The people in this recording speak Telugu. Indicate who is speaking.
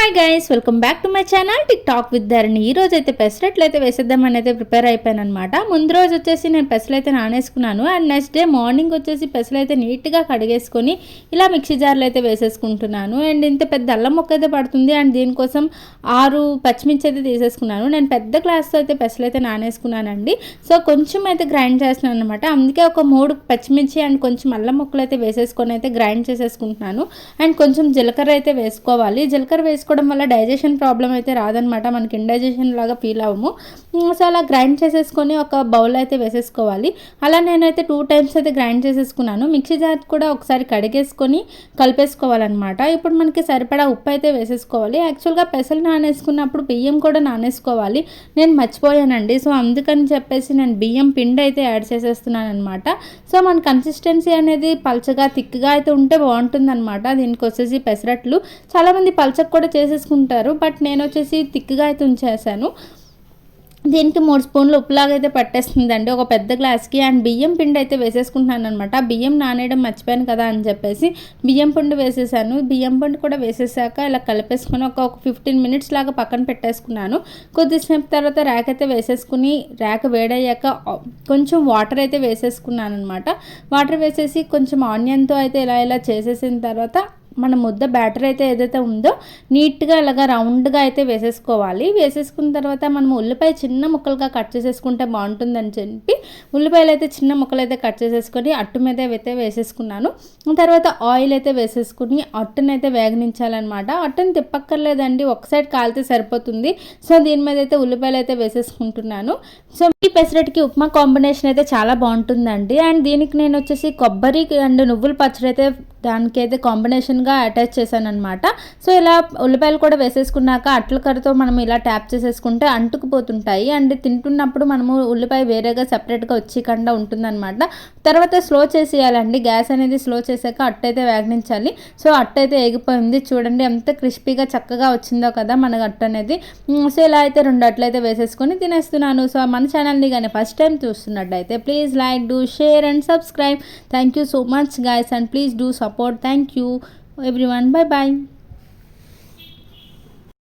Speaker 1: Hi guys, welcome back to my channel TikTok with Dharani. ఈ రోజు అయితే పెసరట్లు అయితే వేసేద్దామని అయితే ప్రిపేర్ అయిపోయాను అనమాట. ముందు రోజు వచ్చేసి నేను పెసలు అయితే నానేసుకున్నాను. అండ్ నెక్స్ట్ డే మార్నింగ్ వచ్చేసి పెసలు అయితే నీట్గా కడిగేసుకొని ఇలా మిక్సీ జార్లో అయితే వేసేసుకుంటున్నాను. అండ్ ఇంత పెద్ద అల్లం ముక్క అయితే పడుతుంది. అండ్ దీనికోసం 6 పచ్చిమిర్చి అయితే తీసేసుకున్నాను. నేను పెద్ద గ్లాస్తో అయితే పెసలు అయితే నానేసుకున్నానండి. సో కొంచెం అయితే గ్రైండ్ చేస్తున్నాను అనమాట. అందుకే ఒక 3 పచ్చిమిర్చి అండ్ కొంచెం అల్లం ముక్కలు అయితే వేసేసుకొని అయితే గ్రైండ్ చేసేసుకుంటున్నాను. అండ్ కొంచెం జీలకర్ర అయితే వేసుకోవాలి. జీలకర్ర వేసుకోవడం వల్ల డైజెషన్ ప్రాబ్లం అయితే రాదనమాట. మనకి ఇండైజెషన్ లాగా ఫీల్ అవ్వము. సో అలా గ్రైండ్ చేసేసుకొని ఒక బౌల్ అయితే వేసేసుకోవాలి. అలా నేనైతే 2 టైమ్స్ అయితే గ్రైండ్ చేసేసుకున్నాను. మిక్సీ జార్ కూడా ఒకసారి కడిగేసుకొని కలిపేసుకోవాలన్నమాట. ఇప్పుడు మనకి సరిపడా ఉప్పు అయితే వేసేసుకోవాలి. యాక్చువల్గా పెసలు నానేసుకున్నప్పుడు బియ్యం కూడా నానేసుకోవాలి. నేను మర్చిపోయానండి. సో అందుకని చెప్పేసి నేను బియ్యం పిండి అయితే యాడ్ చేసేస్తున్నాను అనమాట. సో మన కన్సిస్టెన్సీ అనేది పల్చగా థిక్గా అయితే ఉంటే బాగుంటుందన్నమాట. దీనికి వచ్చేసి పెసరట్లు చాలామంది పల్చగా కూడా చేసేసుకుంటారు. బట్ నేను వచ్చేసి థిక్గా అయితే ఉంచేసాను. దీనికి 3 స్పూన్లు ఉప్పులాగైతే పట్టేస్తుందండి ఒక పెద్ద గ్లాస్కి. అండ్ బియ్యం పిండి అయితే వేసేసుకుంటున్నాను అనమాట. బియ్యం నానేయడం మర్చిపోయాను కదా అని చెప్పేసి బియ్యం పిండి వేసేసాను. బియ్యం పిండి కూడా వేసేసాక ఇలా కలిపేసుకొని ఒక 15 మినిట్స్ లాగా పక్కన పెట్టేసుకున్నాను. కొద్దిసేపు తర్వాత ర్యాక్ అయితే వేసేసుకుని ర్యాక్ వేడయ్యాక కొంచెం వాటర్ అయితే వేసేసుకున్నాను అనమాట. వాటర్ వేసేసి కొంచెం ఆనియన్తో అయితే ఇలా చేసేసిన తర్వాత మన ముద్ద బ్యాటర్ అయితే ఏదైతే ఉందో నీట్గా ఇలాగా రౌండ్గా అయితే వేసేసుకోవాలి. వేసేసుకున్న తర్వాత మనం ఉల్లిపాయ చిన్న ముక్కలుగా కట్ చేసేసుకుంటే బాగుంటుందని చెప్పి ఉల్లిపాయలు అయితే చిన్న ముక్కలు అయితే కట్ చేసేసుకొని అట్టు మీద అయితే వేసేసుకున్నాను. తర్వాత ఆయిల్ అయితే వేసేసుకుని అట్టును అయితే వేగనించాలన్నమాట. అట్టును తిప్పక్కర్లేదండి, ఒక సైడ్ కాలితే సరిపోతుంది. సో దీని మీద అయితే ఉల్లిపాయలు అయితే వేసేసుకుంటున్నాను. సో ఈ పెసరట్టుకి ఉప్మా కాంబినేషన్ అయితే చాలా బాగుంటుందండి. అండ్ దీనికి నేను వచ్చేసి కొబ్బరి అండ్ నువ్వుల పచ్చడి అయితే దానికైతే కాంబినేషన్గా అటాచ్ చేశాను అనమాట. సో ఇలా ఉల్లిపాయలు కూడా వేసేసుకున్నాక అట్ల కర్రతో మనం ఇలా ట్యాప్ చేసేసుకుంటే అంటుకుపోతుంటాయి. అండ్ తింటున్నప్పుడు మనము ఉల్లిపాయ వేరేగా సపరేట్గా వచ్చేయకుండా ఉంటుందన్నమాట. తర్వాత స్లో చేసేయాలండి. గ్యాస్ అనేది స్లో చేసాక అట్టు అయితే వేగనించాలి. సో అట్టు అయితే ఏగిపోయింది చూడండి, ఎంత క్రిస్పీగా చక్కగా వచ్చిందో కదా మన అట్టు అనేది. సో ఇలా అయితే 2 అట్లు అయితే వేసేసుకొని తినేస్తున్నాను. సో మన ఛానల్ని కానీ ఫస్ట్ టైం చూస్తున్నట్టయితే please like, do share and subscribe. Thank you so much guys, and please do support. Thank you everyone. Bye bye.